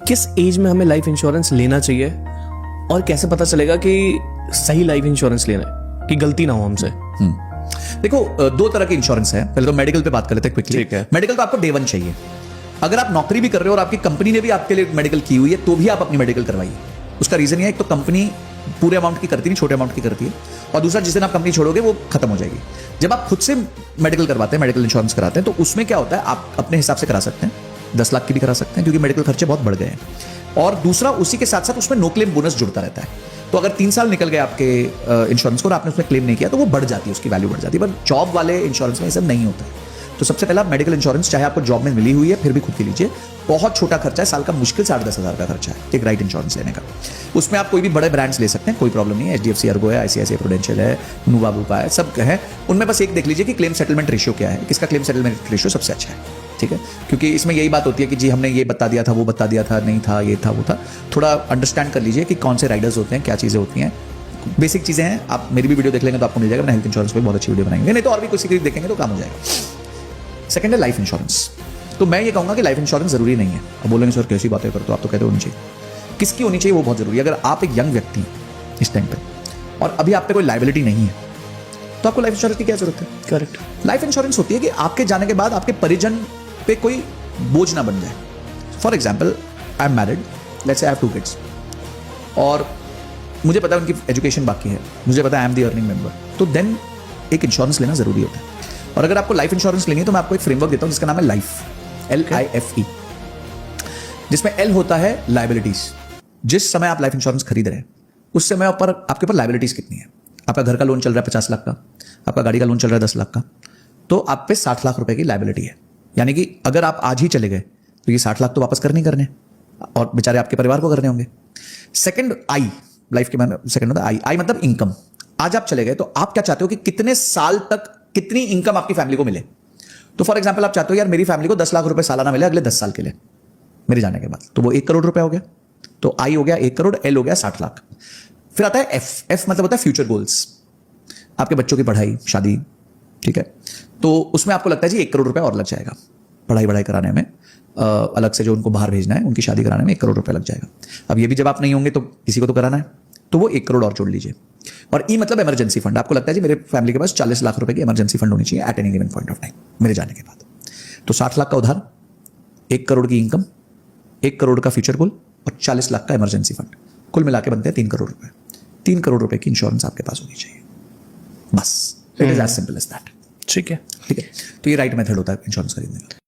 किस एज में हमें लाइफ इंश्योरेंस लेना चाहिए और कैसे पता चलेगा कि सही लाइफ इंश्योरेंस लेना है, कि गलती ना हो हमसे? देखो, दो तरह के इंश्योरेंस है। पहले तो मेडिकल पे बात कर लेते हैं क्विकली। ठीक है। मेडिकल तो आपको डे वन चाहिए। अगर आप नौकरी भी कर रहे हो और आपकी कंपनी ने भी आपके लिए मेडिकल की हुई है तो भी आप अपनी मेडिकल करवाइए। उसका रीजन ये है, एक तो कंपनी पूरे अमाउंट की करती नहीं, छोटे अमाउंट की करती है, और दूसरा जिस दिन आप कंपनी छोड़ोगे वो खत्म हो जाएगी। जब आप खुद से मेडिकल करवाते हैं, मेडिकल इंश्योरेंस कराते हैं, तो उसमें क्या होता है, आप अपने हिसाब से करा सकते हैं, 10 लाख की भी करा सकते हैं, क्योंकि मेडिकल खर्चे बहुत बढ़ गए हैं। और दूसरा, उसी के साथ साथ उसमें नो क्लेम बोनस जुड़ता रहता है। तो अगर 3 साल निकल गए आपके इंश्योरेंस को और आपने उसमें क्लेम नहीं किया तो वो बढ़ जाती है, उसकी वैल्यू बढ़ जाती है। पर जॉब वाले इंश्योरेंस में ये सब नहीं होता है। तो सबसे पहला मेडिकल इंश्योरेंस, चाहे आपको जॉब में मिली हुई है फिर भी खुद के लीजिए। बहुत छोटा खर्चा है, साल का मुश्किल 8-10 हज़ार का खर्चा है एक राइट इंश्योरेंस लेने का। उसमें आप कोई भी बड़े ब्रांड्स ले सकते हैं, कोई प्रॉब्लम नहीं है। HDFC अर्गो है, ICICI प्रूडेंशियल है, नुवा बुपा है, सब है। उनमें बस एक देख लीजिए कि क्लेम सेटलमेंट रेशियो क्या है, किसका क्लेम सेटलमेंट रेशियो सबसे अच्छा है। ठीक है, क्योंकि इसमें यही बात होती है कि जी हमने ये बता दिया था, वो बता दिया था, नहीं था, ये था, वो था। थोड़ा अंडरस्टैंड कर लीजिए कि कौन से राइडर्स होते हैं, क्या चीज़ें होती हैं। बेसिक चीज़ें हैं, आप मेरी भी वीडियो देख लेंगे तो आपको मिल जाएगा। मैंने हेल्थ इंश्योरेंस पे बहुत अच्छी वीडियो बनाएंगे, नहीं तो और भी किसी की देखेंगे तो काम हो जाएगा। सेकंड है लाइफ इंश्योरेंस। तो मैं ये कहूँगा कि लाइफ इंश्योरेंस जरूरी नहीं है। अब बोलेंगे सर कैसी बातें करते हो आप, तो कहते होनी चाहिए। किसकी होनी चाहिए वो बहुत जरूरी है। अगर आप एक यंग व्यक्ति हैं इस टाइम पे और अभी आप पे कोई लाइबिलिटी नहीं है तो आपको लाइफ इंश्योरेंस की क्या जरूरत है? करेक्ट। लाइफ इंश्योरेंस होती है कि आपके जाने के बाद आपके परिजन पे कोई बोझ ना बन जाए। For example, I am married, let's say I have 2 kids, और मुझे पता है उनकी एजुकेशन बाकी है, मुझे पता है I am the earning member, तो देन एक इंश्योरेंस लेना जरूरी होता है। और अगर आपको लाइफ इंश्योरेंस लेनी है तो मैं आपको एक फ्रेमवर्क देता हूं जिसका नाम है लाइफ, LIFE, जिसमें L होता है लाइबिलिटीज। जिस समय आप लाइफ इंश्योरेंस खरीद रहे हैं उस समय पर आपके ऊपर लाइबिलिटीज कितनी है। आपका घर का लोन चल रहा है 50 लाख का, आपका गाड़ी का लोन चल रहा है 10 लाख का, तो आप पे 60 लाख रुपए की लाइबिलिटी है। यानी कि अगर आप आज ही चले गए तो ये 60 लाख तो वापस कर नहीं करने, और बेचारे आपके परिवार को करने होंगे। सेकंड, आई, लाइफ के मैंने सेकंड होता है आई मतलब इनकम। आज आप चले गए तो आप क्या चाहते हो कि कितने साल तक कितनी इनकम आपकी फैमिली को मिले। तो फॉर एग्जांपल आप चाहते हो यार मेरी फैमिली को 10 लाख रुपए सालाना मिले अगले 10 साल के लिए मेरे जाने के बाद, तो वो 1 करोड़ रुपए हो गया। तो आई हो गया 1 करोड़, L हो गया 60 लाख। फिर आता है F मतलब होता है फ्यूचर गोल्स, आपके बच्चों की पढ़ाई, शादी। ठीक है, तो उसमें आपको लगता है जी 1 करोड़ रुपए और लग जाएगा पढ़ाई कराने में, अलग से जो उनको बाहर भेजना है उनकी शादी कराने में 1 करोड़ रुपए लग जाएगा। अब ये भी जब आप नहीं होंगे तो किसी को तो कराना है, तो वो 1 करोड़ और जोड़ लीजिए। और ई मतलब इमरजेंसी फंड, आपको लगता है जी मेरे फैमिली के पास 40 लाख रुपए की इमरजेंसी फंड होनी चाहिए at any given point of time मेरे जाने के बाद। तो 60 लाख का उधार, 1 करोड़ की इनकम, 1 करोड़ का फ्यूचर गोल और 40 लाख का इमरजेंसी फंड, कुल मिला के बनते हैं 3 करोड़ रुपए। 3 करोड़ रुपए की इंश्योरेंस आपके पास होनी चाहिए, बस। It is as simple as that. ठीक है। ठीक है, तो ये राइट मेथड होता है इंश्योरेंस खरीदने का।